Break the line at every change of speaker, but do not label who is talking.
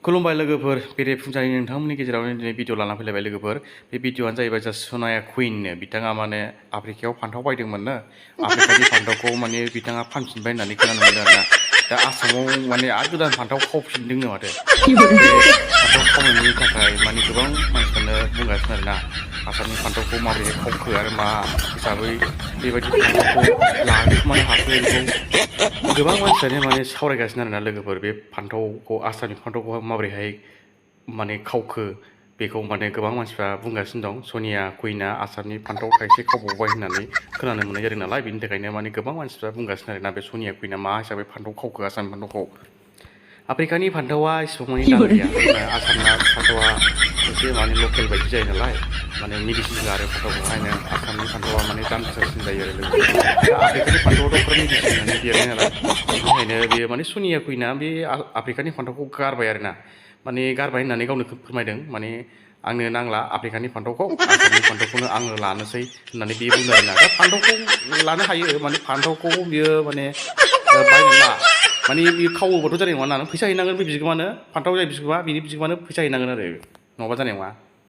खुलुमबाय लोगोफोर बेरे फुंजानि नोंथांमोननि गेजेराव दिनै भिडिअ लाना फैलायबाय लोगोफोर बे भिडिअआनो जाहैबाय जा सनाया कुइननो बिथाङा माने आफ्रिकायाव फान्थाव बायदोंमोननो आफ्रिकानि फान्थावखौ माने बिथाङा फानफिनबाय होननानै खोनानो मोनदों आरोना दा आसामाव माने आरो गोदान फान्थाव खावफिनदोंनो माथो बे फान्थाव खावनायनि थाखाय माने गोबां मानसिफ्रानो बुंगासिनो आरोना आसामनि फान्थावखौ माबोरै खावखो आरो मा हिसाबै बेबायदि फान्थावखौ लाखुमानो हाखो बेखौ गोबां मानसियानो माने सावरायगासिनो आरोना लोगोफोर बे फान्थावखौ आसामनि फान्थावखौ माबोरैहाय माने खावखो बेखौ माने गोबां मानसिफ्रा बुंगासिनो दं सनिया कुइनआ आसामनि फान्थाव थाइसे खावबावबाय होननानै खोनानो मोननाय जादों नालाय बिनि थाखायनो माने गोबां मानसिफ्रा बुंगासिनो आरोना बे सनिया कुइनआ मा हिसाबै फान्थाव खावखो आसामनि फान्थावखौ आफ्रिकानि फान्थावा इसेबां माने दाम गैया आसामना फान्थावा एसे माने लकेल बायदि जायो नालाय माने मेडिसिन होआ आरो फान्थावखौहायनो आसामनि फान्थावा माने दाम गोसासिन जायो आरो लोगोफोर दा आफ्रिकानि फान्थावाथ' फुरा मेडिसिन होनानै देरनाय नालाय बेनिखायनो बेयो माने सनिया कुइनआ बे आफ्रिकानि फान्थावखौ गारबाय आरोना माने गारबाय होननानै गावनो फोरमायदों माने आंनो नांला आफ्रिकानि फान्थावखौ आसामनि फान्थावखौनो आङो लानोसै होननानै बियो बुंदों आरोना दा फान्थावखौ लानो हायो माने फान्थावखौ बियो माने बायनांला माने बियो खावोबाथ' जानाय नङा ना फैसा हैनांगोन बे बिगोमानो फान्थाव जाय बिगोमा बिनि बिगोमानो फैसा हैनांगोन आरो नङाबा जानाय नङा